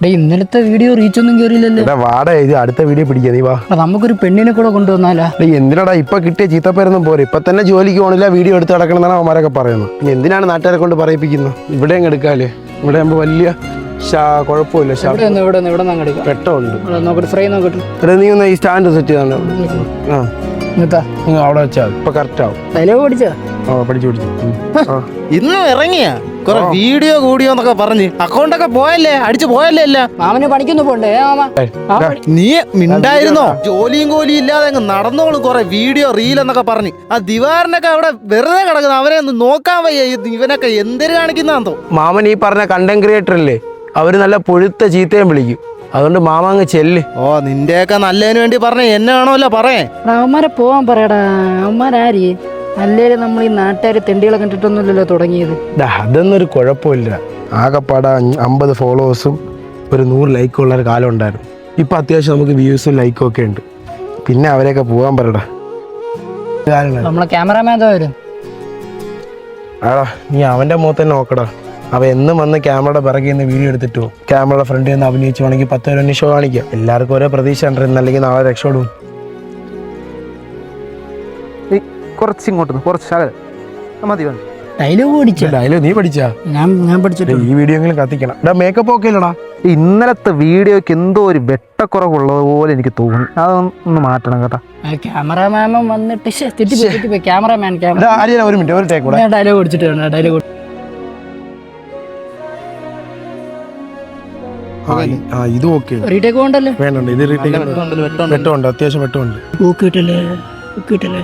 ഇന്നലത്തെ video reach ഒന്നും കയറിയില്ലല്ലോ. വാട ഇത് അടുത്ത വീഡിയോ പിടിക്കുക നീ വാ. നമുക്കൊരു പെണ്ണിനെ കൂടെ കൊണ്ടുവന്നാലാ? എന്തിനാടാ ഇപ്പൊ കിട്ടിയ ചീത്തപ്പേരൊന്നും പോരെ. ഇപ്പൊ തന്നെ ജോലിക്ക് പോകണില്ല, വീഡിയോ എടുത്ത് നടക്കണമെന്നാണ് അവന്മാരൊക്കെ പറയുന്നത്. ഇനി എന്തിനാണ് നാട്ടുകാരെ കൊണ്ട് പറയിപ്പിക്കുന്നത്? ഇവിടെ അങ്ങ് എടുക്കാല്ലേ, ഇവിടെ ആകുമ്പോൾ വലിയ കുഴപ്പമില്ല. പെട്ടുണ്ട് ഫ്രൈ നോക്കട്ടെ. നീ ഒന്ന് ഈ സ്റ്റാൻഡ് സെറ്റ് ചെയ്താണ് അവിടെ വെച്ചാൽ ഇപ്പൊ കറക്റ്റ് ആവും. പഠിച്ചു ഇന്നും ഇറങ്ങിയ കൊറേ വീഡിയോ കൂടിയോ എന്നൊക്കെ പറഞ്ഞ് അക്കൗണ്ടൊക്കെ പോയല്ലേ, അടിച്ചു പോയല്ലേ എല്ലാം. മാമന് പണിക്കൊന്നും പോണ്ടേ? നീ മിണ്ടായിരുന്നോ? ജോലിയും കോലിയും ഇല്ലാതെ അങ്ങ് നടന്നോളും. കൊറേ വീഡിയോ റീൽ എന്നൊക്കെ പറഞ്ഞ് ആ ദിവാറിനൊക്കെ അവിടെ വെറുതെ കിടക്കുന്നു. അവനെ ഒന്ന് നോക്കാൻ വയ്യ. ഇവനൊക്കെ എന്തൊരു കാണിക്കുന്നോ? മാമൻ ഈ പറഞ്ഞ കണ്ടന്റ് ക്രിയേറ്റർ അല്ലേ, അവര് നല്ല പൊഴുത്ത ചീത്തയും വിളിക്കും. അതുകൊണ്ട് മാമ അങ്ങ് ചെല്ല്. നിന്റെയൊക്കെ നല്ലതിന് വേണ്ടി പറഞ്ഞ എന്നാണോല്ലോ പറയേ. അവന്മാരെ പോവാൻ പറയടാ. അവന്മാരാരി അല്ലേലും നമ്മൾ ഈ നാട്ടുകാര് തെണ്ടികളെ കണ്ടിട്ടൊന്നുമില്ലല്ലോ തുടങ്ങിയത്. അതൊന്നും ഒരു കുഴപ്പമില്ല. ആകെപ്പാടെ 50 ഫോളോവേഴ്സും ഒരു 100 ലൈക്കും ഉള്ള ഒരു കാലം ഉണ്ടായിരുന്നു. ഇപ്പൊ അത്യാവശ്യം നമുക്ക് വ്യൂസും ലൈക്കും ഒക്കെ ഉണ്ട്. പിന്നെ അവരെയൊക്കെ പോകാൻ പറയടാ. നമ്മളെ ക്യാമറമാൻ വരും. ആടാ നീ അവന്റെ മുഖത്ത് തന്നെ നോക്കടാ. അവ എന്നും വന്ന് ക്യാമറയുടെ പിറകിൽ നിന്ന് വീഡിയോ എടുത്തിട്ടോ ക്യാമറയുടെ ഫ്രണ്ടിൽ നിന്ന് അഭിനയിച്ചുവാണെങ്കിൽ 10 രൂപ ഷോ കാണിക്കാം. എല്ലാവർക്കും ഓരോ പ്രതീക്ഷ ഉണ്ട്, അല്ലെങ്കിൽ നാളെ രക്ഷപ്പെടും. കുറച്ചിങ്ങോട്ട് മതി. ഡയലോഗ് നീ പഠിച്ചാ? ഞാൻ പഠിച്ചിട്ട് ഈ വീഡിയോ എങ്കിലും കത്തിക്കണം. മേക്കപ്പ് ഒക്കെ ഇല്ലടാ. ഇന്നലത്തെ വീഡിയോക്ക് എന്തോ ഒരു വെട്ടക്കുറവുള്ളത് പോലെ എനിക്ക് തോന്നി. അതൊന്ന് മാറ്റണം കേട്ടോ. ക്യാമറമാൻ വന്നിട്ട് ക്യാമറമാൻ ഒരു മിനിറ്റ് ഒരു ടേക്ക് കൂടെ ഡയലോഗ് പഠിച്ചിട്ട് ഡയലോഗ് ഇത് ഓക്കെ റീടേക്ക് കൊണ്ടല്ലേ? വേണ്ട, ഇത് റീടേക്ക് വെട്ടമുണ്ട്, അത്യാവശ്യം വെട്ടമുണ്ട്. മൂക്കൊന്നും കിട്ടില്ല.